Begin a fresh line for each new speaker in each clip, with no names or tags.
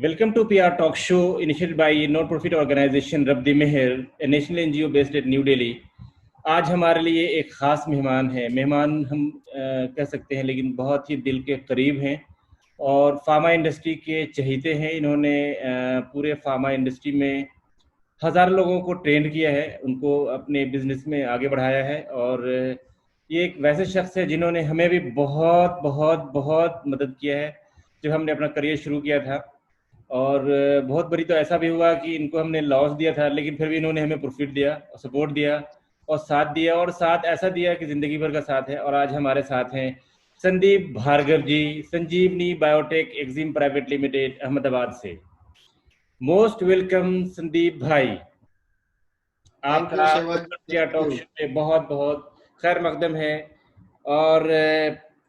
Welcome to PR Talk Show initiated by non-profit organization रब्दी Mehar, a national NGO based at New Delhi. आज हमारे लिए एक ख़ास मेहमान है। मेहमान हम कह सकते हैं, लेकिन बहुत ही दिल के करीब हैं और फार्मा इंडस्ट्री के चहेते हैं। इन्होंने पूरे फार्मा इंडस्ट्री में हज़ारों लोगों को ट्रेंड किया है, उनको अपने बिजनेस में आगे बढ़ाया है। और ये एक वैसे शख्स है जिन्होंने हमें भी बहुत बहुत बहुत मदद किया है जब हमने अपना करियर शुरू किया था। और बहुत बड़ी तो ऐसा भी हुआ कि इनको हमने लॉस दिया था, लेकिन फिर भी इन्होंने हमें प्रॉफिट दिया और सपोर्ट दिया और साथ दिया, और साथ ऐसा दिया कि ज़िंदगी भर का साथ है। और आज हमारे साथ हैं संदीप भार्गव जी, संजीवनी biotech Exim private limited, Ahmedabad से। मोस्ट वेलकम संदीप भाई, आपका टॉक शो पे बहुत बहुत खैर मकदम है। और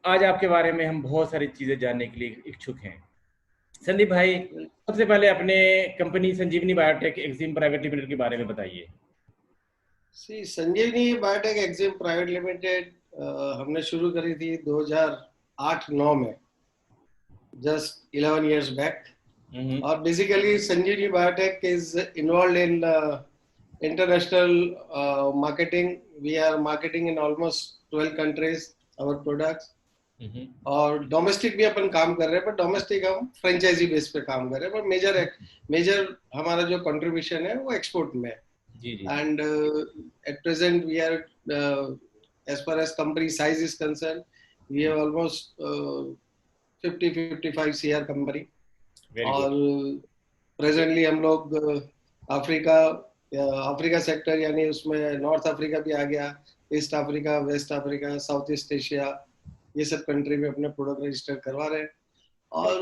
आज आपके बारे में हम बहुत सारी चीज़ें जानने के लिए इच्छुक हैं। संदीप भाई, सबसे पहले अपने company Sanjivani biotech Exim private limited के बारे में बताइए।
Sanjivani biotech Exim private limited हमने शुरू करी थी 2008-9 में, जस्ट 11 years बैक। और basically Sanjivani biotech is involve in international marketing. We are marketing in almost 12 countries our products. और डोमेस्टिक भी अपन काम कर रहे हैं, पर डोमेस्टिक हम फ्रेंचाइजी बेस पे काम कर रहे हैं, पर मेजर हमारा जो कंट्रीब्यूशन है वो एक्सपोर्ट में है। And at present we are as far as company size is concerned, we have almost 50-55 CR company। और presently हम लोग अफ्रीका सेक्टर, यानी उसमें नॉर्थ अफ्रीका भी आ गया, east Africa, west Africa, south east Asia, ये सब कंट्री में अपने प्रोडक्ट रजिस्टर करवा रहे हैं। और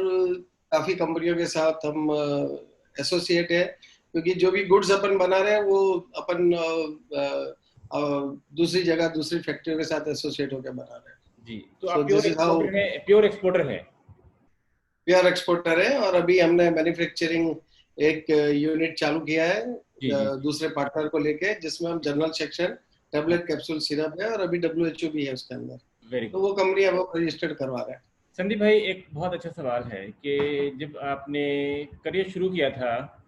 काफी कंपनियों के साथ हम एसोसिएट है, क्योंकि जो भी गुड्स अपन बना रहे हैं वो अपन दूसरी जगह दूसरी फैक्ट्रियों के साथ एसोसिएट होकर बना रहे हैं। जी, तो आप
प्योर एक्सपोर्टर हैं?
प्योर एक्सपोर्टर है। और अभी हमने मैन्युफैक्चरिंग एक यूनिट चालू किया है दूसरे पार्टनर को लेके, जिसमें हम general section, tablet, capsule, syrup है, और अभी WHO भी है उसके अंदर। तो वो कंपनी अब रजिस्टर्ड करवा रहे हैं।
संदीप भाई, एक बहुत अच्छा सवाल है कि जब आपने करियर शुरू किया था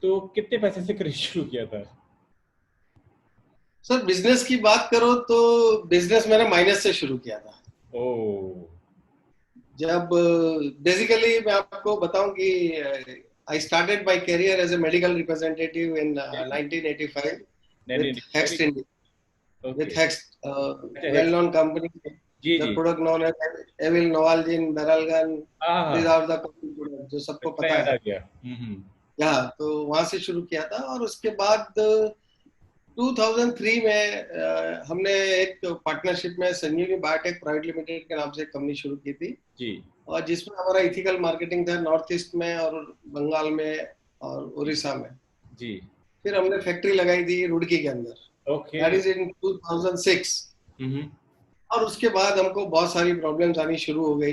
तो कितने पैसे से करियर शुरू किया था?
सर, बिजनेस की बात करो तो बिजनेस मैंने माइनस से शुरू किया था। जब बेसिकली मैं आपको बताऊं कि I started my career as a medical representative in 1985 with Hext India, with Hext, well known company. The product known as Evil, Novalgin, Beralgan, these are the products जो सबको पता है। तो वहां से शुरू किया था। और उसके बाद 2003 में हमने एक पार्टनरशिप में संजीवनी बायोटेक प्राइवेट लिमिटेड के नाम से एक कंपनी शुरू की थी जी। और जिसमें हमारा इथिकल मार्केटिंग था नॉर्थ ईस्ट में और बंगाल में और उड़ीसा में जी। फिर हमने फैक्ट्री लगाई थी रुड़की के अंदर, दैट इज इन 2006। और उसके बाद हमको बहुत सारी प्रॉब्लम्स आनी शुरू हो गई।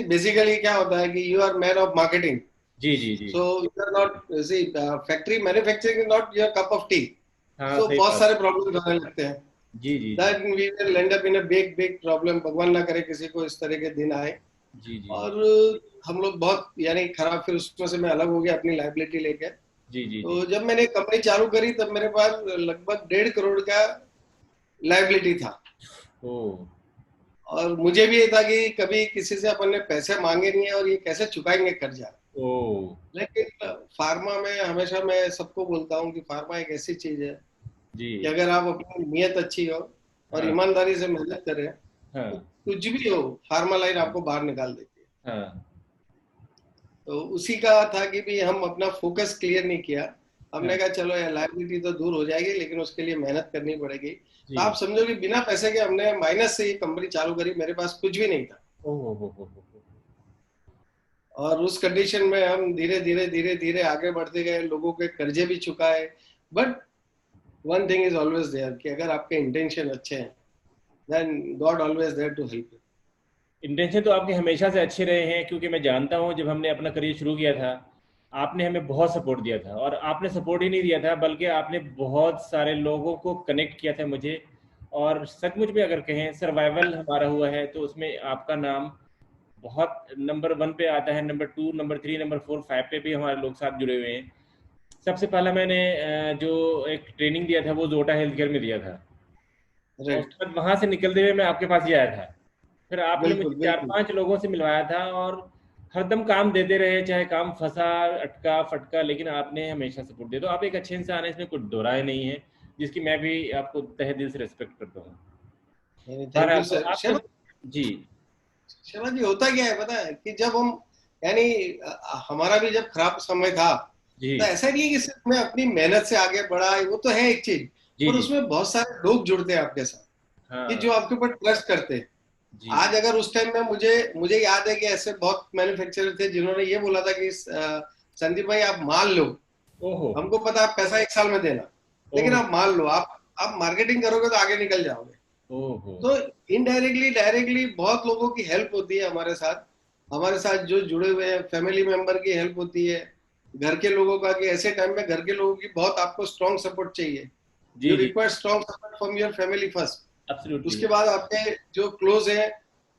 बेसिकली क्या होता है कि you are man of marketing. जी। So you are not, factory manufacturing is not your cup of tea. तो बहुत सारे प्रॉब्लम आने लगते हैं। जी। That we will end up in a big problem. भगवान ना करे किसी को इस तरह के दिन आए। जी। और हम लोग बहुत यानी खराब, फिर उसमें से मैं अलग हो गया अपनी लायबिलिटी लेके। जी। तो जब मैंने कंपनी चालू करी तब मेरे पास लगभग 1.5 करोड़ का लायबिलिटी था। और मुझे भी ये था कि कभी किसी से अपन ने पैसे मांगे नहीं है और ये कैसे चुकाएंगे कर्जा। लेकिन फार्मा में हमेशा मैं सबको बोलता हूँ कि फार्मा एक ऐसी चीज है जी, कि अगर आप अपनी नीयत अच्छी हो और ईमानदारी से मेहनत करें तो कुछ भी हो, फार्मा लाइन आपको बाहर निकाल देती है। तो उसी का था कि भी हम अपना फोकस क्लियर नहीं किया। हमने कहा चलो यार लायबिलिटी तो दूर हो जाएगी, लेकिन उसके लिए मेहनत करनी पड़ेगी। तो आप समझो कि बिना पैसे के हमने माइनस से ये कंपनी चालू करी, मेरे पास कुछ भी नहीं था। और उस कंडीशन में हम धीरे धीरे आगे बढ़ते गए, लोगों के कर्जे भी चुकाए। But one thing is always there कि अगर आपके इंटेंशन अच्छे हैं, then God always there to help you.
Intention तो आपके हमेशा से अच्छे रहे हैं, क्योंकि मैं जानता हूं जब हमने अपना करियर शुरू किया था आपने हमें बहुत सपोर्ट दिया था। और आपने सपोर्ट ही नहीं दिया था, बल्कि आपने बहुत सारे लोगों को कनेक्ट किया था मुझे। और सचमुच में अगर कहें सर्वाइवल हमारा हुआ है तो उसमें आपका नाम बहुत नंबर 1 पे आता है, नंबर 2, नंबर 3, नंबर 4, 5 पे भी हमारे लोग साथ जुड़े हुए हैं। सबसे पहला मैंने जो एक ट्रेनिंग दिया था वो जोटा हेल्थ केयर में दिया था, और
राइट।
उसके बाद वहाँ से निकलते हुए मैं आपके पास ही आया था। फिर आपने मुझे
बिल्कुल बिल्कुल।
4-5 लोगों से मिलवाया था, और हरदम काम देते रहे, चाहे काम फंसा अटका फटका, लेकिन आपने हमेशा सपोर्ट दिया। तो आप एक अच्छे इंसान हैं, इसमें कुछ दो राय नहीं है, जिसकी मैं भी आपको तहे दिल से रिस्पेक्ट करता हूँ।
थैंक यू
बहरहाल तो
सर।
आपने
शर्मा
जी
शर्मा जी, होता क्या है पता है कि जब हम, यानी हमारा भी जब खराब समय था,
जी
तो ऐसा नहीं है कि सिर्फ मैं अपनी मेहनत से आगे बढ़ा, वो तो है एक चीज,
जी
पर
जी
उसमें बहुत सारे लोग जुड़ते हैं आपके साथ कि
हाँ
जो आपके ऊपर ट्रस्ट करते हैं।
जी
आज
जी।
अगर उस टाइम में मुझे मुझे याद है कि ऐसे बहुत मैन्युफैक्चरर थे जिन्होंने ये बोला था कि संदीप भाई आप मान लो,
ओहो
हमको पता है आप पैसा 1 साल में देना, लेकिन
ओहो
आप मान लो, आप मार्केटिंग करोगे तो आगे निकल जाओगे।
ओहो
तो इनडायरेक्टली डायरेक्टली बहुत लोगों की हेल्प होती है हमारे साथ जो जुड़े हुए हैं, फैमिली मेंबर की हेल्प होती है, घर के लोगों का, कि ऐसे टाइम में घर के लोगों की बहुत आपको स्ट्रॉन्ग सपोर्ट चाहिए।
जी
यू
जी
require strong support from your family first,
absolutely.
उसके बाद आपके जो क्लोज है।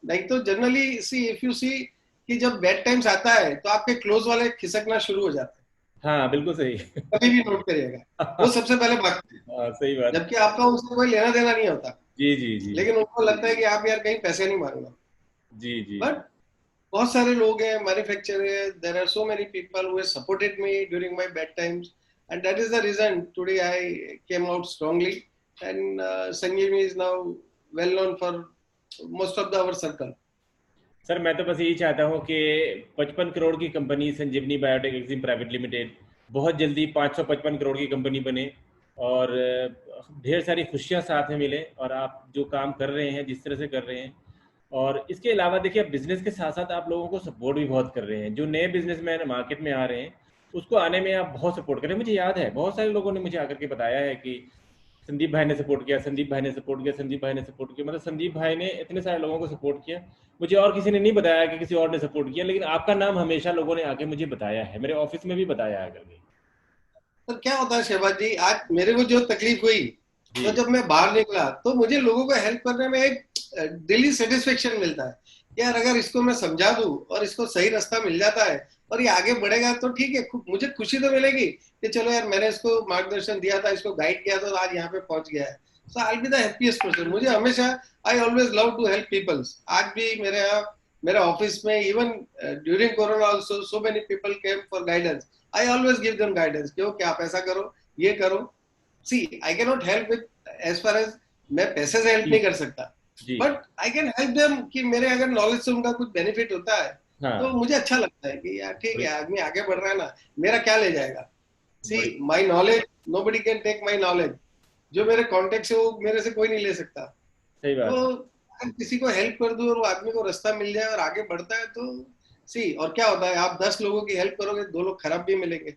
नहीं तो generally see if you see कि जब बैड टाइम्स आता है तो आपके क्लोज वाले खिसकना शुरू हो जाते
हाँ बिल्कुल सही
हैं, कभी भी नोट करिएगा, वो सबसे पहले भागते हैं,
हाँ, सही बात।
जबकि आपका उनसे कोई लेना देना नहीं होता,
जी जी जी
लेकिन उनको लगता है कि आप यार कहीं पैसे नहीं मांगना।
जी जी
बट बहुत सारे लोग हैं, मैन्युफैक्चरर है, there are so many people who have supported me during my bad times, and that is the reason today I came out strongly, and Sanjivani is now well known for most of the our circle.
Sir, मैं तो बस यही चाहता हूँ कि 55 करोड़ की company Sanjivani biotech Exim private limited बहुत जल्दी 555 करोड़ की कंपनी बने, और ढेर सारी खुशियाँ साथ में मिले, और आप जो काम कर रहे हैं जिस तरह से कर रहे हैं, और इसके अलावा देखिए आप बिजनेस के साथ साथ आप लोगों को सपोर्ट भी बहुत कर रहे हैं। जो नए बिजनेसमैन मार्केट में आ रहे हैं उसको आने में आप बहुत सपोर्ट कर रहे हैं। मुझे याद है बहुत सारे लोगों ने मुझे आकर के बताया है कि संदीप भाई ने सपोर्ट किया, संदीप भाई ने सपोर्ट किया, संदीप भाई ने सपोर्ट किया, मतलब संदीप भाई ने इतने सारे लोगों को सपोर्ट किया। मुझे और किसी ने नहीं बताया कि किसी और ने सपोर्ट किया, लेकिन आपका नाम हमेशा लोगों ने आके मुझे बताया है, मेरे ऑफिस में भी बताया है आकर के।
तो क्या होता है शहबाज जी, आज मेरे को जो तकलीफ हुई,
जी
तो जब मैं बाहर निकला तो मुझे लोगों को हेल्प करने में एक दिली सेटिस्फेक्शन मिलता है। यार अगर इसको मैं समझा दूं और इसको सही रास्ता मिल जाता है और ये आगे बढ़ेगा तो ठीक है, मुझे खुशी तो मिलेगी कि चलो यार मैंने इसको मार्गदर्शन दिया था, इसको गाइड किया था, तो आज यहाँ पे पहुंच गया है। So I be the happiest person. मुझे हमेशा, I always love to help peoples. आज भी मेरे यहाँ, मेरे ऑफिस में, even during corona also so many people came for guidance. I always give them guidance क्यों, कि आप ऐसा करो, ये करो। See, I cannot help with as far as मैं पैसे से हेल्प
जी
नहीं कर सकता,
जी
but I can help them कि मेरे अगर नॉलेज से उनका कुछ बेनिफिट होता है तो
हाँ
मुझे अच्छा लगता है कि यार ठीक है,
बड़ी
आदमी आगे बढ़ रहा है ना, मेरा क्या ले जाएगा। सी
बड़ी
my knowledge, nobody can take my knowledge. जो मेरे कॉन्टेक्ट है वो मेरे से कोई नहीं ले सकता।
सही बात
तो
है।
अगर किसी को हेल्प कर दूं और वो आदमी को रास्ता मिल जाए और आगे बढ़ता है तो सी, और क्या होता है, आप 10 लोगों की हेल्प करोगे, 2 लोग खराब भी मिलेंगे।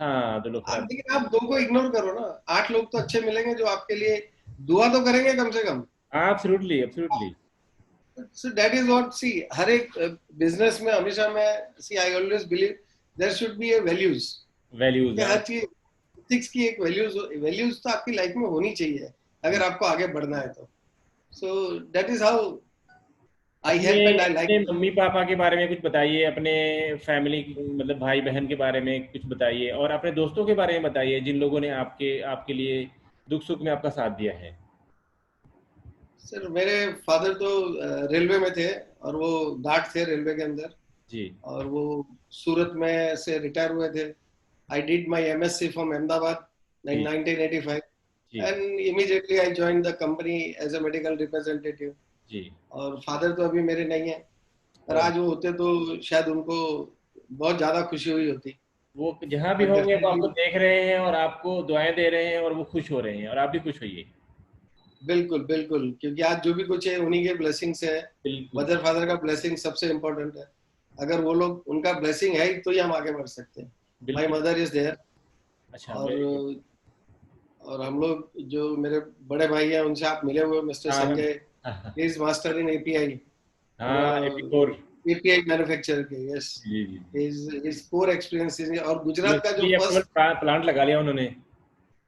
हाँ दो लोग
आप
खराब।
लेकिन आप 2 को इग्नोर करो ना, 8 लोग तो अच्छे मिलेंगे जो आपके लिए दुआ तो करेंगे कम से कम।
Absolutely absolutely.
So that is what, see हर एक बिजनेस में हमेशा मैं, see I always believe there should be a values,
values
कि हर चीज एथिक्स की एक वैल्यूज, वैल्यूज तो आपकी लाइफ में होनी चाहिए अगर आपको आगे बढ़ना है तो। सो दैट इज हाउ आई
अपने
हेल्प एंड आई
अपने
लाइक।
मम्मी पापा के बारे में कुछ बताइए, अपने फैमिली मतलब भाई बहन के बारे में कुछ बताइए, और अपने दोस्तों के बारे में बताइए जिन लोगों ने आपके आपके लिए दुख सुख में आपका साथ दिया है।
सर मेरे फादर तो रेलवे में थे, और वो गार्ड थे रेलवे के अंदर,
जी
और वो सूरत में से रिटायर हुए थे। I did my MSc from Ahmedabad in
ji
1985,
ji
and immediately I joined the company as a medical representative.
जी।
और फादर तो अभी मेरे नहीं है, पर
ओह,
आज वो होते तो शायद उनको बहुत ज्यादा खुशी हुई होती।
वो जहाँ भी
बट
होंगे वो आपको
डेफिनेटली,
देख रहे हैं और आपको दुआएं दे रहे हैं, और वो खुश हो रहे हैं, और आप भी खुश होइए।
बिल्कुल बिल्कुल, क्योंकि आज जो भी कुछ है उन्हीं के ब्लेसिंग से है।
बिल्कुल
मदर फादर का ब्लेसिंग सबसे इम्पोर्टेंट है। अगर वो लोग, उनका ब्लेसिंग है तो ही हम आगे बढ़ सकते हैं। माई
बिल्कुल।
Mother is there.
अच्छा
और
वेरी गुड।
हम लोग, जो मेरे बड़े भाई हैं उनसे आप मिले हुए, मिस्टर
हाँ मैं
संजय,
हाँ हाँ
he is master in API,
हाँ, एपिकोर।
API manufacturer के, yes,
जी जी जी।
his core experience is, और गुजरात का जो
यूएसएफडीए
फर्स्ट,
अप्रूवल प्लांट लगा लिया उन्होंने।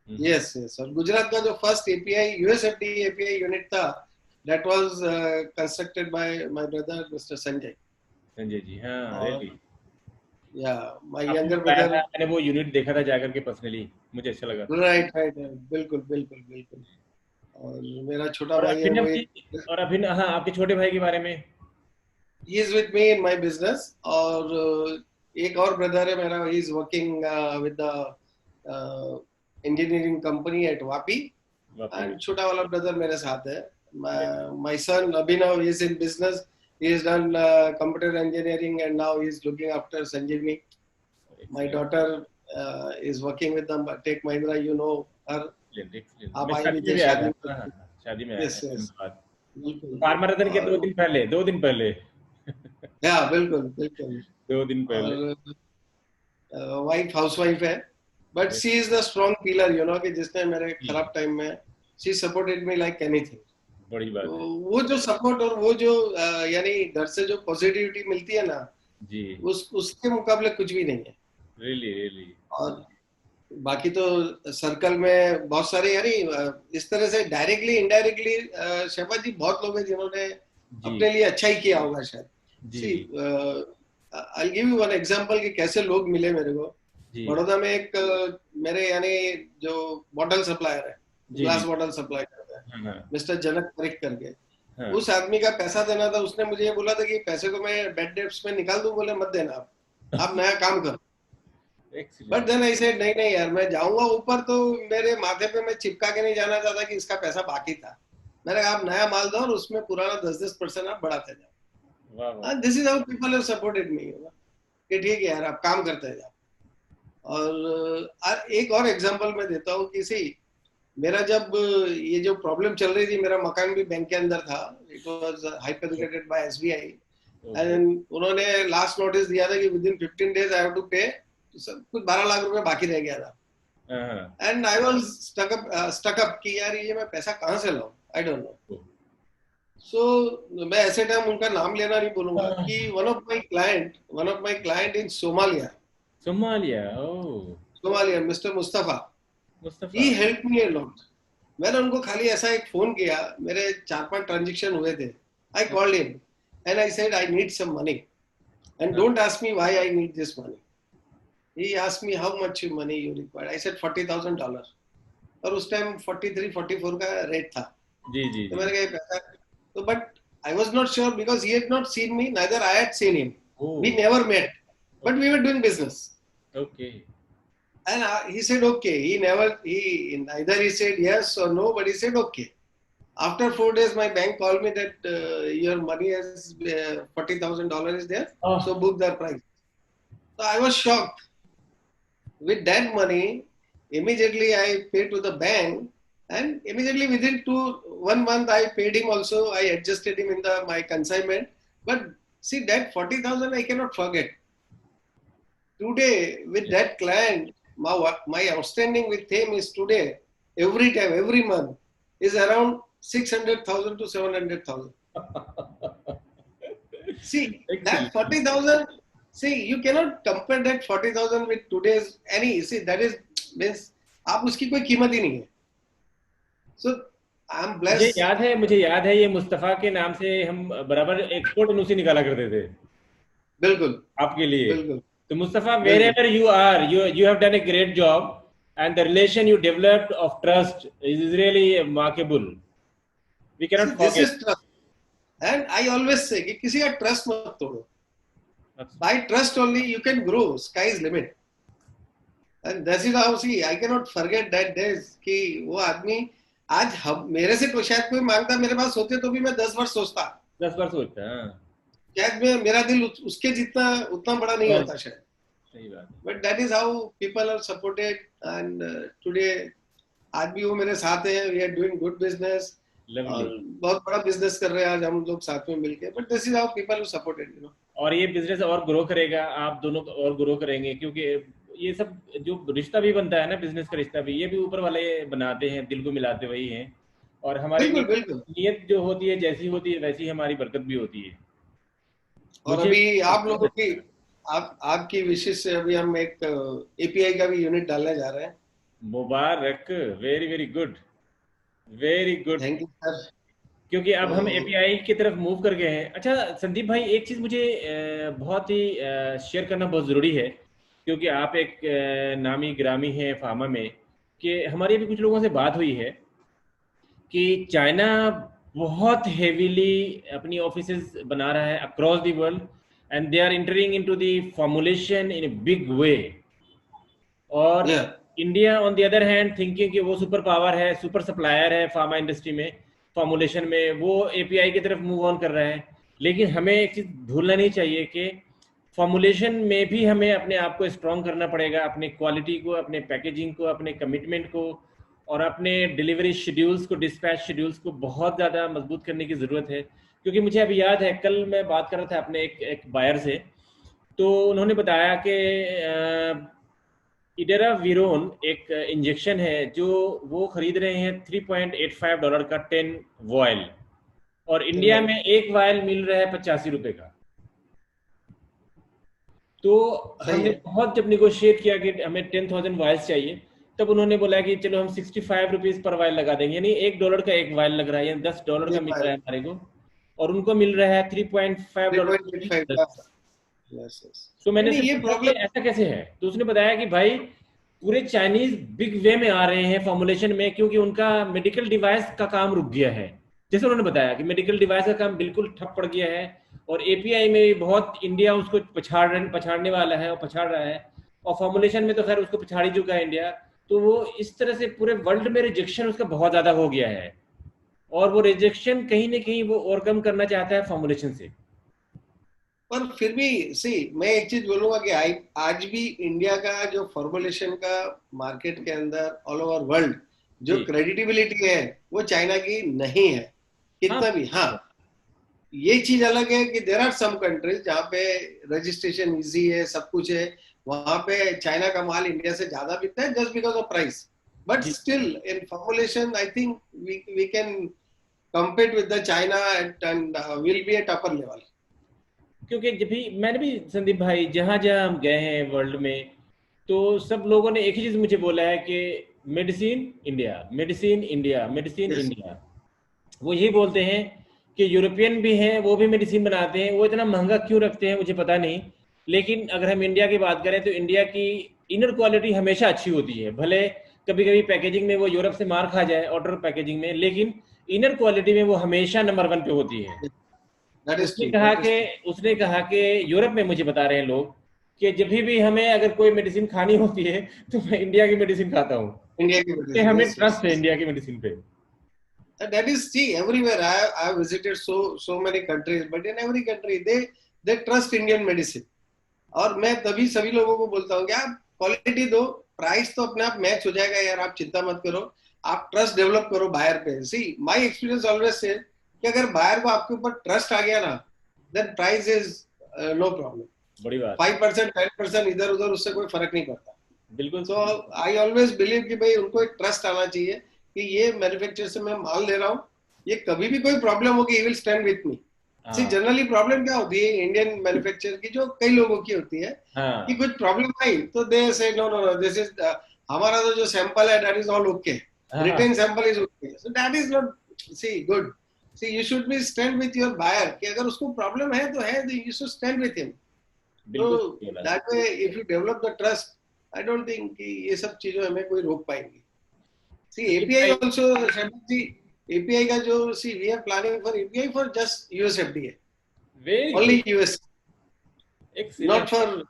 यस यस, और गुजरात का जो first API USFDA API unit था, that was constructed by my brother Mr. Sanjay.
Sanjay ji, हाँ,
और
रियली।
या माय
आपने
यंगर
बताया
ब्रदर।
था, मैंने वो यूनिट देखा था जाकर के पर्सनली, मुझे अच्छा लगा।
राइट राइट, बिल्कुल बिल्कुल बिल्कुल। और मेरा छोटा
और
भाई है
अभिनव
वो
जी,
एक,
और अभिनव, हाँ, आपके छोटे भाई के बारे में।
He is with me in my business. और एक और ब्रदर है मेरा, he is working with the engineering company at Vapi.
Vapi में।
एंड छोटा वाला ब्रदर मेरे साथ है। My son Abhinav is in business, he has done computer engineering and now he is looking after Sanjeevani. My
excellent,
daughter is working with the Tech Mahindra, you know her.
Excellent, excellent.
आप
मैं
आए भी
शादी में
थे
भी आया
शादी
था।
में।
हाँ, हाँ, हाँ, शादी में आया था
यस यस,
अहमदाबाद।
बिल्कुल।
फार्मा रतन के
और
2 दिन पहले।
या बिल्कुल बिल्कुल।
2 दिन पहले।
और वाइफ हाउस वाइफ है, but she is the strong pillar, you know, कि जिसने मेरे
जी,
खराब टाइम में she supported me like anything.
बड़ी बात
तो
है।
वो जो सपोर्ट और वो जो यानी घर से जो पॉजिटिविटी मिलती है ना,
जी,
उस उसके मुकाबले कुछ भी नहीं है।
Really, really.
और बाकी तो सर्कल में बहुत सारे, यानी इस तरह से डायरेक्टली इनडायरेक्टली शहबाज जी बहुत लोग हैं जिन्होंने
जी,
अपने लिए अच्छा ही किया होगा शायद।
जी,
सी,
जी,
I give you one example कि कैसे लोग मिले मेरे को।
जी,
बड़ौदा में एक मेरे यानी जो बॉटल सप्लायर है,
जी,
ग्लास
जी।
बॉटल सप्लाई करता है,
हाँ, हाँ,
मिस्टर जनक परिक करके।
हाँ।
उस आदमी का पैसा देना था, उसने मुझे ये बोला था कि पैसे को मैं बैड डेब्ट्स में निकाल दूं। बोले मत देना, आप नया काम करो। But
excellent.
Then I said नहीं नहीं यार, मैं जाऊंगा ऊपर तो मेरे माथे पे मैं चिपका के नहीं जाना चाहता कि इसका पैसा बाकी था। मैंने कहा आप नया माल दो और उसमें पुराना 10-10% आप बढ़ाते
वाह, वाह।
जाओ। This is how people have supported मी, कि ठीक है यार आप काम करते जाओ। और एक और एग्जांपल मैं देता हूँ कि सी, मेरा जब ये जो प्रॉब्लम चल रही थी, मेरा मकान भी बैंक के अंदर था, it was hypothecated by SBI.
ओहो।
एंड उन्होंने लास्ट नोटिस दिया था कि within 15 days I have to pay. कुछ 12 लाख रुपए बाकी रह गया था।
हाँ, हाँ।
And I was stuck up कि यार ये मैं पैसा कहाँ से लाऊं, आई डोंट नो। सो मैं ऐसे टाइम उनका नाम लेना नहीं बोलूंगा, कि one of my client in Somalia,
Somalia, oh.
Somalia mister Mustafa,
Mustafa.
He help me a lot. मैंने उनको खाली ऐसा एक फोन किया, मेरे 4-5 ट्रांजेक्शन हुए थे। आई
हाँ,
called him and I said I need some money, and
हाँ,
don't ask me why I need this money. He asked me how much money you required, I said $40,000। और उस time 43-44 का rate था।
जी, जी,
तो
जी।
मैंने कहा ये पैसा, तो but I was not sure because he had not seen me, neither I had seen him. We
oh,
never met, but we
okay,
were doing business.
Okay.
And he said okay. Neither he said yes or no, but he said okay. After 4 days, my bank called me that your money has $40,000 is there,
oh,
so book the price. So I was shocked. With that money, immediately I paid to the bank, and immediately within 1 month I paid him also. I adjusted him in my consignment. But see, that 40,000 I cannot forget. Today with that client, my outstanding with him is today, every time, every month, is around 600,000 to 700,000. See, that
excellent.
40,000, see, you cannot compare that 40,000 with today's any, see, that is, means, आप उसकी कोई कीमत ही नहीं है. So, I am blessed.
मुझे याद है ये मुस्तफा के नाम से हम बराबर एक्सपोर्ट एनओसी निकाला करते थे
बिल्कुल
आपके लिए।
बिल्कुल
तो मुस्तफा, वेर
बिल्कुल.
Ever you are, you have done a great job, and the relation you developed of trust is really remarkable, we cannot
See, this
forget.
is trust. And I always say कि किसी का trust मत तोड़ो. By trust only you can grow. Sky is limit. And that is how, see, I cannot forget that days कि वो आदमी आज हम मेरे से शायद कोई मांगता मेरे पास होते तो भी मैं 10 वर्ष सोचता.
10 बार सोचता है, हाँ।
शायद मेरा दिल उसके जितना उतना बड़ा नहीं होता शायद.
सही बात है।
But that is how people are supported. And today आज भी वो मेरे साथ है. We are doing good business.
Lovely.
और बहुत बड़ा बिजनेस कर रहे हैं आज हम लोग साथ में मिलके. But this is how people are supported, you know.
और ये बिजनेस और ग्रो करेगा, आप दोनों और ग्रो करेंगे, क्योंकि ये सब जो रिश्ता भी बनता है ना, बिजनेस का रिश्ता भी, ये भी ऊपर वाले बनाते हैं, दिल को मिलाते वही हैं। और हमारी
बिल्कुल बिल्कुल.
नीयत जो होती है, जैसी होती है वैसी हमारी बरकत भी होती है।
और
मुझे
अभी आप लोगों की, आपकी विशेष से अभी हम एक एपीआई का भी यूनिट डालने जा रहे हैं.
मुबारक, very very good, very good.
Thank you sir.
क्योंकि अब हम
तो
एपीआई की तरफ मूव कर गए हैं। अच्छा संदीप भाई, एक चीज़ मुझे बहुत ही शेयर करना बहुत ज़रूरी है, क्योंकि आप एक नामी ग्रामी हैं फार्मा में, कि हमारी अभी कुछ लोगों से बात हुई है कि चाइना बहुत हेवीली अपनी ऑफिसेज बना रहा है across the world, and they are entering into the formulation in a big way. और
या
India on the other hand thinking कि वो सुपर पावर है, सुपर सप्लायर है फार्मा इंडस्ट्री में, फॉर्मुलेशन में, वो एपीआई की तरफ मूव ऑन कर रहा है। लेकिन हमें एक चीज़ भूलना नहीं चाहिए कि फॉर्मुलेशन में भी हमें अपने आप को स्ट्रॉन्ग करना पड़ेगा, अपने क्वालिटी को, अपने पैकेजिंग को, अपने कमिटमेंट को, और अपने डिलीवरी शेड्यूल्स को, डिस्पैच शेड्यूल्स को बहुत ज़्यादा मजबूत करने की ज़रूरत है। क्योंकि मुझे अभी याद है, कल मैं बात कर रहा था अपने एक बायर से, तो उन्होंने बताया कि इडेरावीरोन एक इंजेक्शन है जो वो खरीद रहे हैं $3.85 का 10 वॉयल, और इंडिया में एक वायल मिल रहा है 85 रुपए का। तो
सही
हमने
है।
बहुत जब निगोशिएट किया कि हमें 10,000 वायल्स चाहिए, तब उन्होंने बोला कि चलो हम ₹65 पर वायल लगा देंगे, यानी $1 का एक वायल लग रहा है, यानी $10 का
एक
मिल
बार
रहा है हमारे को, और उनको मिल रहा है $3.5
3.85
का।
का। Yes yes.
तो मैंने
नहीं
उससे
ये
पूछा कि
प्रॉब्लम।
ऐसा कैसे है, तो उसने बताया कि भाई पूरे चाइनीज बिग वे में आ रहे हैं फॉर्मुलेशन में, क्योंकि उनका मेडिकल डिवाइस का काम रुक गया है। जैसे उन्होंने बताया कि मेडिकल डिवाइस का काम बिल्कुल ठप पड़ गया है, और एपीआई में भी बहुत इंडिया उसको पछाड़ने वाला है और पछाड़ रहा है, और फॉर्मुलेशन में तो खैर उसको पछाड़ ही चुका है इंडिया। तो वो इस तरह से पूरे वर्ल्ड में रिजेक्शन उसका बहुत ज़्यादा हो गया है, और वो रिजेक्शन कहीं ना कहीं वो ओवरकम करना चाहता है फॉर्मुलेशन से।
पर फिर भी सी मैं एक चीज बोलूंगा कि आज भी इंडिया का जो फॉर्मुलेशन का मार्केट के अंदर ऑल ओवर वर्ल्ड जो
जी।
क्रेडिटेबिलिटी है वो चाइना की नहीं है
हाँ।
कितना भी। हाँ, ये चीज अलग है कि देर आर सम कंट्रीज जहाँ पे रजिस्ट्रेशन इजी है, सब कुछ है, वहां पे चाइना का माल इंडिया से ज्यादा बिकता है just because of price. But
जी।
Still in formulation I think we can compete with the China and will be at upper level.
क्योंकि जब भी मैंने भी संदीप भाई जहाँ जहाँ हम गए हैं वर्ल्ड में, तो सब लोगों ने एक ही चीज़ मुझे बोला है कि medicine India, medicine India, medicine
Yes.
India. वो यही बोलते हैं कि यूरोपियन भी हैं, वो भी मेडिसिन बनाते हैं, वो इतना महंगा क्यों रखते हैं मुझे पता नहीं। लेकिन अगर हम इंडिया की बात करें तो इंडिया की इनर क्वालिटी हमेशा अच्छी होती है, भले कभी कभी पैकेजिंग में वो यूरोप से मार खा जाए आउटर पैकेजिंग में, लेकिन इनर क्वालिटी में वो हमेशा नंबर 1 पे होती है।
That is
उसने
true.
कहा
That
कि
is true.
उसने कहा कि यूरोप में मुझे बता रहे हैं लोग कि जब भी हमें अगर कोई मेडिसिन खानी होती है तो मैं इंडिया की मेडिसिन खाता हूँ,
India की
कि
medicine.
हमें
Yes, yes,
ट्रस्ट है
yes.
इंडिया की मेडिसिन पे।
That is see everywhere. I have visited so many countries, but in every country they trust Indian medicine. और मैं तभी सभी लोगों को बोलता हूँ कि आप क्वालिटी दो, प्राइस तो अपने आप मैच हो जाएगा यार, आप चिंता मत करो, आप ट्रस्ट डेवलप करो बायर पे। See my experience always say कि अगर बायर को आपके ऊपर ट्रस्ट आ गया ना, then price is no problem.
बड़ी बात।
5% 10% इधर उधर उससे कोई फर्क नहीं पड़ता।
बिल्कुल।
सो आई ऑलवेज बिलीव कि भाई उनको एक ट्रस्ट आना चाहिए कि ये मैन्युफैक्चर से मैं माल ले रहा हूँ, ये कभी भी कोई प्रॉब्लम होगी, he will stand with me. See
हाँ।
जनरली प्रॉब्लम क्या होती है इंडियन मैन्युफैक्चर की, जो कई लोगों की होती है कि
हाँ।
कुछ प्रॉब्लम आई तो they say no no no this is हमारा तो जो सैंपल है दैट इज ऑल ओके,
हाँ।
Retain sample is okay, so that is not see good. See you should be stand with your buyer कि अगर उसको problem है तो है, you should stand with him. तो
बिल्कुल सही बोला।
That way if you develop the trust, I don't think कि ये सब चीजों हमें कोई रोक पाएंगे। सी
संदीप
एपीआई
भाई।
आल्सो शबीर जी, एपीआई का जो see we are planning for API for just US FDA,
very
only
good.
US, not
excellent.
For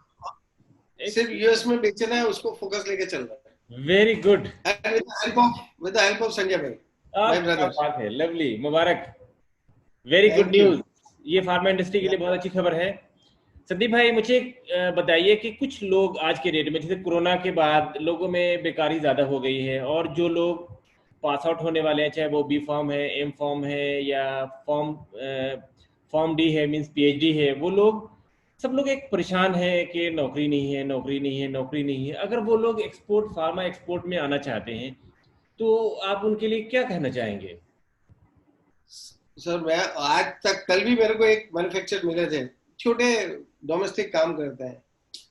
सिर्फ यूएस में बेचना है, उसको फोकस लेके चल रहा
वेरी गुड।
है। And with the help of Sanjay भाई, माय
आप क्या
ब्रदर।
बात है, लवली, मुबारक, very good
thank you.
News. ये फार्मा इंडस्ट्री के लिए बहुत अच्छी खबर है। संदीप भाई मुझे बताइए कि कुछ लोग आज के डेट में, जैसे कोरोना के बाद लोगों में बेकारी ज़्यादा हो गई है, और जो लोग पास आउट होने वाले हैं, चाहे वो बी फॉर्म है, एम फॉर्म है, या फॉर्म फॉर्म डी है, मींस पीएचडी है, वो लोग सब लोग एक परेशान है कि नौकरी नहीं है, नौकरी नहीं है, नौकरी नहीं है। अगर वो लोग एक्सपोर्ट, फार्मा एक्सपोर्ट में आना चाहते हैं, तो आप उनके लिए क्या कहना चाहेंगे?
सर मैं आज तक, कल भी मेरे को एक मैन्युफैक्चर मिले थे, छोटे डोमेस्टिक काम करते हैं।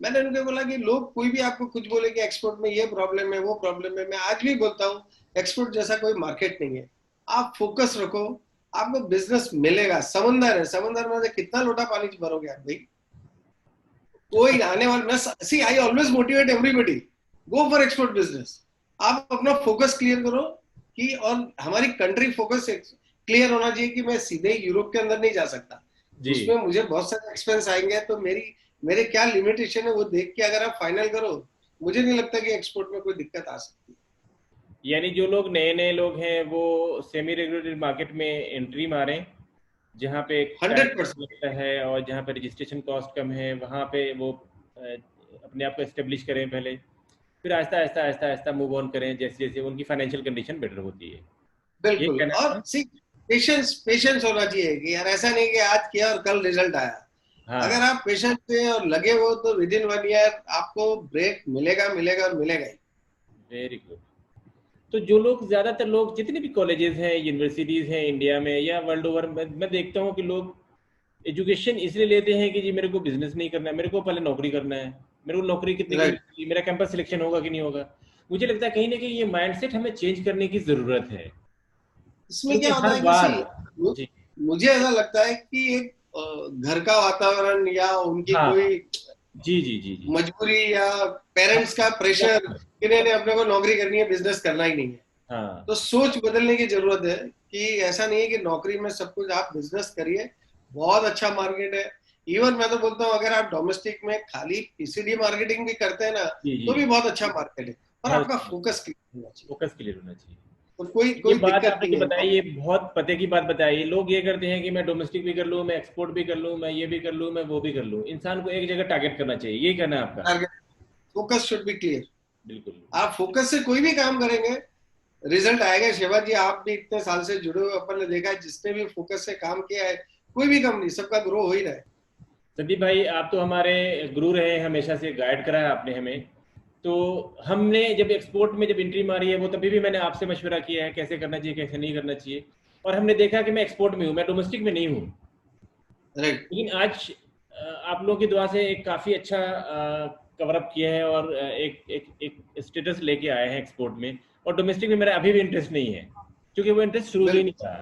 मैंने उनको बोला कि लोग कोई भी आपको कुछ बोले कि एक्सपोर्ट में ये प्रॉब्लम है वो प्रॉब्लम है, मैं आज भी बोलता हूँ एक्सपोर्ट जैसा कोई मार्केट नहीं है। आप फोकस रखो, आपको बिजनेस मिलेगा। समंदर है, समंदर में से कितना लोटा पानी भरोगे आप भाई? कोई आने वाला, see I always motivate everybody, go for export business. आप अपना फोकस क्लियर करो कि, और हमारी कंट्री फोकस क्लियर होना चाहिए कि मैं सीधे यूरोप के अंदर नहीं जा सकता, उसमें मुझे बहुत सारे एक्सपेंस आएंगे, तो मेरे क्या लिमिटेशन है वो देख के अगर आप फाइनल करो, मुझे नहीं लगता कि एक्सपोर्ट में कोई दिक्कत आ सकती।
यानी जो लोग नए लोग हैं वो सेमी रेगुलेटेड मार्केट में एंट्री मारें, जहाँ पे
100%
है और जहाँ पे रजिस्ट्रेशन कॉस्ट कम है, वहाँ पे वो अपने आप को एस्टेब्लिश करें पहले, फिर आहिस्ता आहिस्ता आहिस्ता आहिस्ता मूव ऑन करें जैसे जैसे उनकी फाइनेंशियल कंडीशन बेटर होती है।
बिल्कुल। और सी पेशेंस होना चाहिए कि यार ऐसा नहीं कि आज किया और कल रिजल्ट आया। हाँ। अगर आप पेशेंस थे और लगे हो तो विद इन 1 ईयर आपको ब्रेक मिलेगा मिलेगा और मिलेगा ही।
Very good. तो जो लोग, ज्यादातर लोग जितने भी कॉलेजेस हैं, यूनिवर्सिटीज हैं इंडिया में या वर्ल्ड ओवर, मैं देखता हूँ कि लोग एजुकेशन इसलिए लेते हैं कि जी मेरे को बिजनेस नहीं करना है, मेरे को पहले नौकरी करना है, मेरे को नौकरी कितनी की, मेरा कैंपस सिलेक्शन होगा कि नहीं होगा। मुझे लगता है कहीं ना कहीं ये माइंडसेट हमें चेंज करने की जरूरत है।
इसमें क्या होता है कि मुझे ऐसा लगता है कि एक घर का वातावरण या उनकी कोई
जी
मजबूरी या पेरेंट्स का प्रेशर कि नहीं अपने को नौकरी करनी है, बिजनेस करना ही नहीं है। हाँ। तो सोच बदलने की जरूरत है कि ऐसा नहीं है कि नौकरी में सब कुछ, आप बिजनेस करिए, बहुत अच्छा मार्केट है। इवन मैं तो बोलता हूँ अगर आप डोमेस्टिक में खाली पीसीडी मार्केटिंग भी करते हैं ना तो भी बहुत अच्छा मार्केट है, पर आपका फोकस क्लियर
होना चाहिए।
तो कोई
बात आपने बताई, ये बहुत पते की बात बताई। लोग ये करते हैं कि मैं डोमेस्टिक भी कर लूँ, मैं एक्सपोर्ट भी कर लूँ, मैं ये भी कर लूँ, मैं वो भी कर लूँ। इंसान को एक जगह टारगेट करना चाहिए, ये कहना है आपका?
Focus should be clear.
बिल्कुल।
आप फोकस से कोई भी काम करेंगे रिजल्ट आएगा। शिवा जी आप भी इतने साल से जुड़े हुए, अपन ने देखा है जिसने भी फोकस से काम किया है, कोई भी कंपनी, सबका ग्रो हो ही रहा है।
संदीप भाई आप तो हमारे गुरु रहे, हमेशा से गाइड करा है आपने हमें। तो हमने जब एक्सपोर्ट में जब एंट्री मारी है वो तभी भी मैंने आपसे मशवरा किया है कैसे करना चाहिए कैसे नहीं करना चाहिए, और हमने देखा कि मैं एक्सपोर्ट में हूँ, मैं डोमेस्टिक में नहीं हूँ। लेकिन आज आप लोगों की दुआ से एक काफ़ी अच्छा कवर अप किया है और एक स्टेटस लेके आए हैं एक्सपोर्ट में, और डोमेस्टिक में मेरा अभी भी इंटरेस्ट नहीं है क्योंकि वो इंटरेस्ट शुरू से ही नहीं था।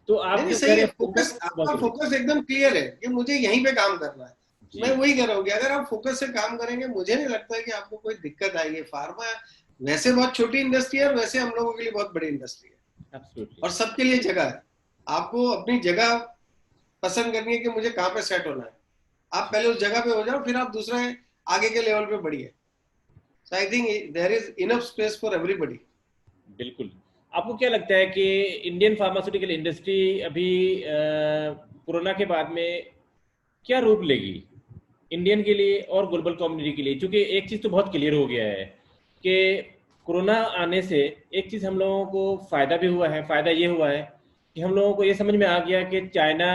तो आप जो कह रहे हैं
फोकस, आपका फोकस एकदम क्लियर है कि मुझे यहीं पे काम करना है। मैं वही कह रहा हूँ कि अगर आप फोकस से काम करेंगे मुझे नहीं लगता है कि आपको कोई दिक्कत आएगी। फार्मा वैसे बहुत छोटी इंडस्ट्री है और वैसे हम लोगों के लिए बहुत बड़ी इंडस्ट्री है और सबके लिए जगह है। आपको अपनी जगह पसंद करनी है कि मुझे कहाँ पे सेट होना है, आप पहले उस जगह पे हो जाओ, फिर आप दूसरे आगे के लेवल पे बढ़िए। So I think there is enough space for everybody.
बिल्कुल। आपको क्या लगता है कि इंडियन फार्मास्यूटिकल इंडस्ट्री अभी कोरोना के बाद में क्या रूप लेगी इंडियन के लिए और ग्लोबल कम्युनिटी के लिए? क्योंकि एक चीज़ तो बहुत क्लियर हो गया है कि कोरोना आने से एक चीज़ हम लोगों को फ़ायदा भी हुआ है। फ़ायदा ये हुआ है कि हम लोगों को ये समझ में आ गया कि चाइना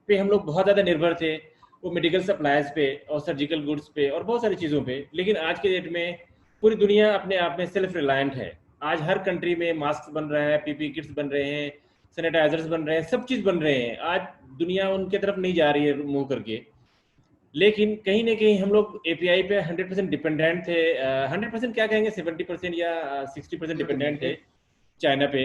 पे हम लोग बहुत ज़्यादा निर्भर थे, वो मेडिकल सप्लाईज पे और सर्जिकल गुड्स पे और बहुत सारी चीज़ों पे। लेकिन आज के डेट में पूरी दुनिया अपने आप में सेल्फ रिलायंट है। आज हर कंट्री में मास्क बन रहा है, पीपी किट्स बन रहे हैं, सैनिटाइजर्स बन रहे हैं, सब चीज़ बन रहे हैं। आज दुनिया उनके तरफ नहीं जा रही है मुँह करके। लेकिन कहीं ना कहीं हम लोग एपीआई पे 100% डिपेंडेंट थे। 100% क्या कहेंगे, 70% या 60% डिपेंडेंट थे चाइना पे।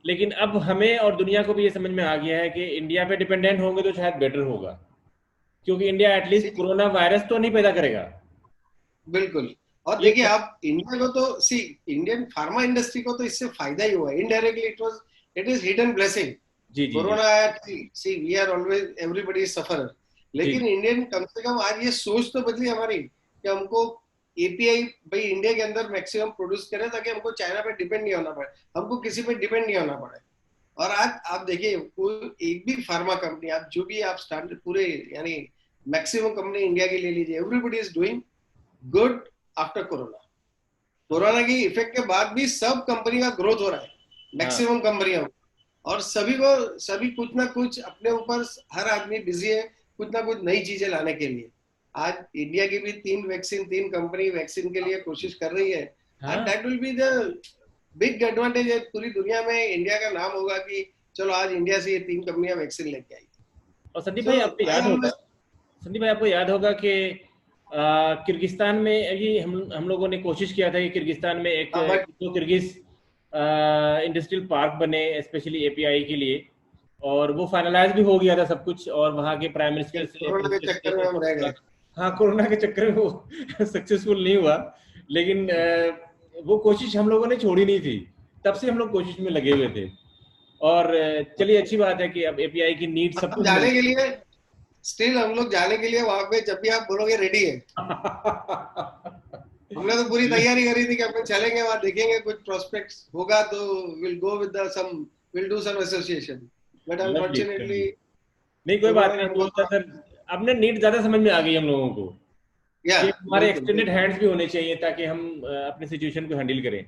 लेकिन अब हमें और दुनिया को भी ये समझ में आ गया है कि इंडिया पे डिपेंडेंट होंगे तो शायद बेटर होगा, क्योंकि इंडिया एटलीस्ट कोरोना वायरस तो नहीं पैदा करेगा।
बिल्कुल। और देखिए आप इंडिया को तो सी, इंडियन फार्मा इंडस्ट्री को तो इससे फायदा ही हुआ। Indirectly it is hidden blessing. Corona आया, सी वी आर ऑलवेज एवरीबॉडी सफर, लेकिन इंडियन कम से कम आज ये सोच तो बदली हमारी कि हमको एपीआई भाई इंडिया के अंदर मैक्सिमम प्रोड्यूस करें ताकि हमको चाइना पे डिपेंड नहीं होना पड़े, हमको किसी पे डिपेंड नहीं होना पड़े। और आज आप देखिए कोई एक भी फार्मा कंपनी, आप जो भी आप स्टैंडर्ड पूरे यानी मैक्सिमम कंपनी इंडिया के ले लीजिए, everybody is doing good after corona. Corona की इफेक्ट के बाद भी सब कंपनी का ग्रोथ हो रहा है, मैक्सिमम कंपनियों, और सभी कुछ ना कुछ अपने ऊपर, हर आदमी बिजी है कुछ ना कुछ नई चीजें लाने के लिए। आज इंडिया की भी 3 कंपनी वैक्सीन के लिए कोशिश कर रही है। And that will be the big advantage है, पूरी दुनिया में इंडिया का नाम होगा कि चलो आज इंडिया से ये 3 कंपनियां वैक्सीन लेके आई।
और संदीप भाई आपको याद होगा कि किर्गिस्तान में अभी हम लोगों ने कोशिश किया था कि किर्गिस्तान में एक किर्गिज इंडस्ट्रियल पार्क बने स्पेशली एपीआई के लिए। और वो फाइनलाइज भी हो गया था सब कुछ, और वहाँ के प्राइम मिनिस्टर से,
कोरोना के चक्कर में हम रह गए।
हाँ कोरोना के चक्कर में वो सक्सेसफुल नहीं हुआ, लेकिन वो कोशिश हम लोगों ने छोड़ी नहीं थी, तब से हम लोग कोशिश में लगे हुए थे। और चलिए अच्छी बात है कि अब एपीआई की नीड सबको
जाने के लिए स्टिल हम लोग जाने के लिए वहां पे जब भी आप बोलोगे रेडी है। हमने तो पूरी तैयारी करी थी कि अपन चलेंगे वहां, देखेंगे कुछ प्रोस्पेक्ट्स होगा तो will go with some, will do some association, but unfortunately
नहीं कोई बात नहीं, तो सर अपने नीड ज्यादा समझ में आ गई हम लोगों को कि हमारे एक्सटेंडेड हैंड्स भी होने चाहिए ताकि हम अपनी सिचुएशन को हैंडल करें।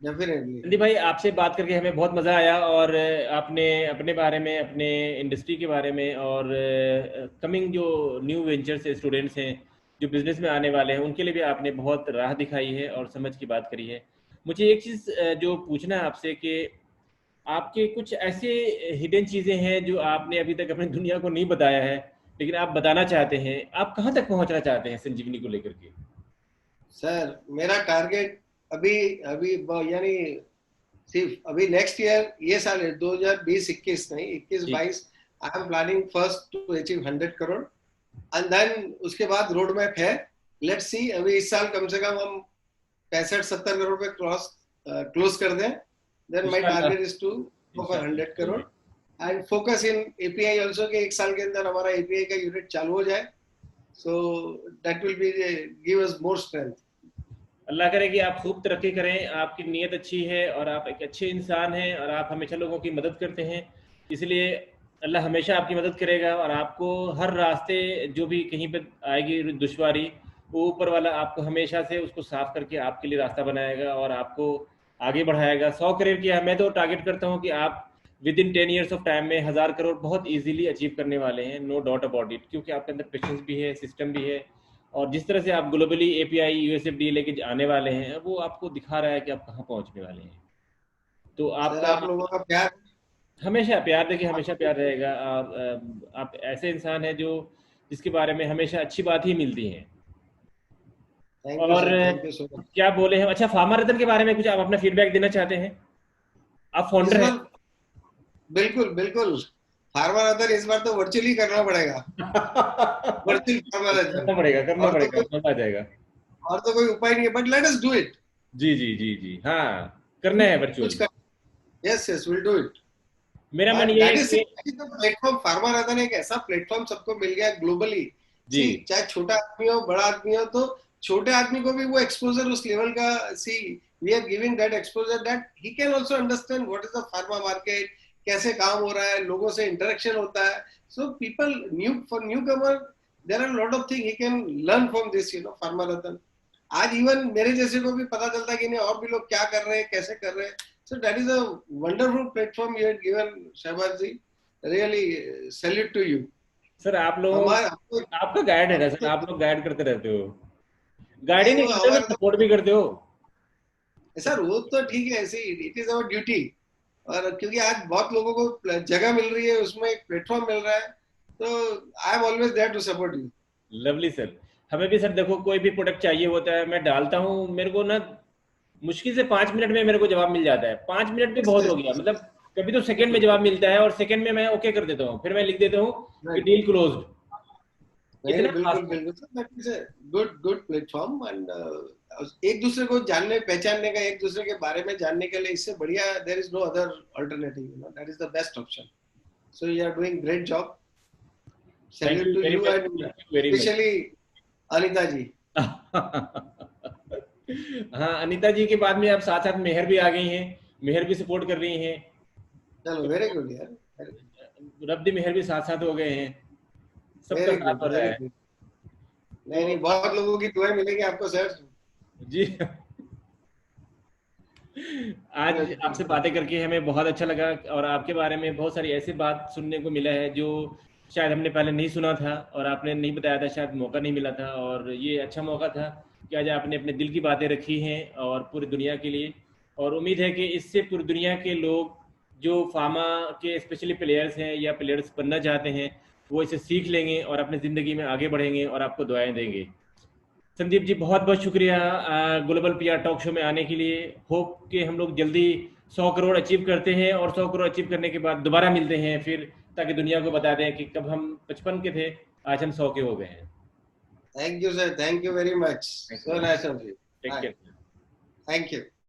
डेफिनेटली
संदीप भाई आपसे बात करके हमें बहुत मजा आया, और आपने अपने बारे में, अपने इंडस्ट्री के बारे में, और कमिंग जो न्यू वेंचर्स स्टूडेंट्स हैं जो बिजनेस में आने वाले हैं, उनके लिए भी आपने बहुत राह दिखाई है और समझ की बात करी है। मुझे एक चीज़ जो पूछना है आपसे कि आपके कुछ ऐसे हिडन चीज़ें हैं जो आपने अभी तक अपनी दुनिया को नहीं बताया है, लेकिन आप बताना चाहते हैं, आप कहाँ तक पहुँचना चाहते हैं संजीवनी को लेकर के?
सर मेरा टारगेट अभी अभी यानी सिर्फ अभी नेक्स्ट ईयर, ये साल 2020-21 नहीं, 21-22, I am planning first to achieve 100 crore, and then उसके बाद रोड मैप है, लेट्स सी। अभी इस साल कम से कम हम 65-70 करोड़ पे क्लोज कर दें, then my target is to go for 100 crore and focus in API also, के एक साल के अंदर हमारा एपीआई का यूनिट चालू हो जाए, so that will be give us more strength.
Allah करे कि आप खूब तरक्की करें, आपकी नीयत अच्छी है और आप एक अच्छे इंसान हैं और आप हमेशा लोगों की मदद करते हैं, इसलिए अल्लाह हमेशा आपकी मदद करेगा। और आपको हर रास्ते जो भी कहीं पर आएगी दुश्वारी, वो ऊपर वाला आपको हमेशा से उसको साफ करके आपके लिए रास्ता बनाएगा और आपको आगे बढ़ाएगा। 100 करोड़ किया, मैं तो टारगेट करता हूँ कि आप with in 10 years of time में 1000 करोड़ बहुत ईजिली अचीव करने वाले हैं, नो डाउट अबाउट इट, क्योंकि आपके अंदर पेशेंस भी है, सिस्टम भी है, और जिस तरह से आप ग्लोबली एपीआई यूएसएफडी लेके आने वाले हैं वो आपको दिखा रहा है कि आप कहाँ पहुँचने वाले हैं। तो आपका,
आप लोगों का प्यार,
हमेशा प्यार, देखिए हमेशा प्यार रहेगा। आप ऐसे इंसान हैं जो जिसके बारे में हमेशा अच्छी बात ही मिलती है। और
थैंक यू सो मच।
क्या बोले हम, अच्छा फार्मा रतन के बारे में कुछ आप अपना फीडबैक देना चाहते हैं? आप फाउंडर हैं।
बिल्कुल बिल्कुल, फार्मा रतन इस बार तो वर्चुअली करना पड़ेगा। वर्चुअल फार्मा रतन
करना पड़ेगा, मजा आ जाएगा।
और तो कोई उपाय नहीं है, but let us do it.
जी जी जी जी, हाँ करना है virtual.
Yes yes, will do it.
मेरा मन ये है कि
प्लेटफॉर्म फार्मा रतन एक ऐसा प्लेटफॉर्म सबको मिल गया ग्लोबली, जी चाहे छोटा आदमी हो बड़ा आदमी हो, तो छोटे आदमी को भी वो एक्सपोजर उस लेवल का, see we are giving that exposure that he can also understand what is the pharma market, कैसे काम हो रहा है, लोगों से इंटरेक्शन होता है, so people new for newcomer there are lot of thing he can learn from this, you know, pharma Ratan. आज इवन मेरे जैसे को भी पता चलता है कि नहीं और भी लोग क्या कर रहे हैं, कैसे कर रहे हैं, so that is a wonderful platform you had given, Shahbaz ji, really salute to you.
Sir आप लोग, आपका गाइड है ना सर, आप लोग गाइड करते रहते हो, गाइड ही नहीं करते हो, सपोर्ट भी करते हो
सर। वो तो ठीक है, ऐसे इट इज आवर ड्यूटी, और क्योंकि आज बहुत लोगों को जगह मिल रही है, उसमें एक प्लेटफॉर्म मिल रहा है, तो I am always there to support you.
Lovely sir, हमें भी सर देखो कोई भी प्रोडक्ट चाहिए होता है, मैं डालता हूँ, मेरे को ना मुश्किल से 5 मिनट में मेरे को जवाब मिल जाता है। 5 मिनट भी बहुत हो गया, मतलब कभी तो सेकंड में जवाब मिलता है और सेकंड में मैं ओके कर देता हूँ, फिर मैं लिख देता हूँ कि deal closed.
Good good platform, and एक दूसरे को जानने पहचानने का, एक दूसरे के बारे में जानने के लिए इससे बढ़िया there is no other alternative, you know, that is the best option. So you are doing great job, salute to you and specially Anita ji.
हाँ अनीता जी के बाद में अब साथ साथ मेहर भी आ गई हैं, मेहर भी सपोर्ट कर रही हैं।
चलो वेरी गुड यार,
रब्दी मेहर भी साथ साथ हो गए हैं, सबका साथ हो रहा है।
नहीं बहुत लोगों की दुआएं मिलेंगी आपको सर
जी। आज आपसे बातें करके हमें बहुत अच्छा लगा, और आपके बारे में बहुत सारी ऐसी बात सुनने को मिला है जो शायद हमने पहले नहीं सुना था और आपने नहीं बताया था, शायद मौका नहीं मिला था, और ये अच्छा मौका था कि आज आपने अपने दिल की बातें रखी हैं और पूरी दुनिया के लिए। और उम्मीद है कि इससे पूरी दुनिया के लोग जो फार्मा के स्पेशली प्लेयर्स हैं या प्लेयर्स बनना चाहते हैं वो इसे सीख लेंगे और अपनी ज़िंदगी में आगे बढ़ेंगे और आपको दुआएं देंगे। संदीप जी बहुत बहुत शुक्रिया ग्लोबल पीआर टॉक शो में आने के लिए। होप कि हम लोग जल्दी 100 करोड़ अचीव करते हैं और 100 करोड़ अचीव करने के बाद दोबारा मिलते हैं फिर, ताकि दुनिया को बता दें कि कब हम 55 के थे, आज हम 100 के हो गए हैं।
Thank you sir, thank you very much, so nice of you,
take care.
Thank you.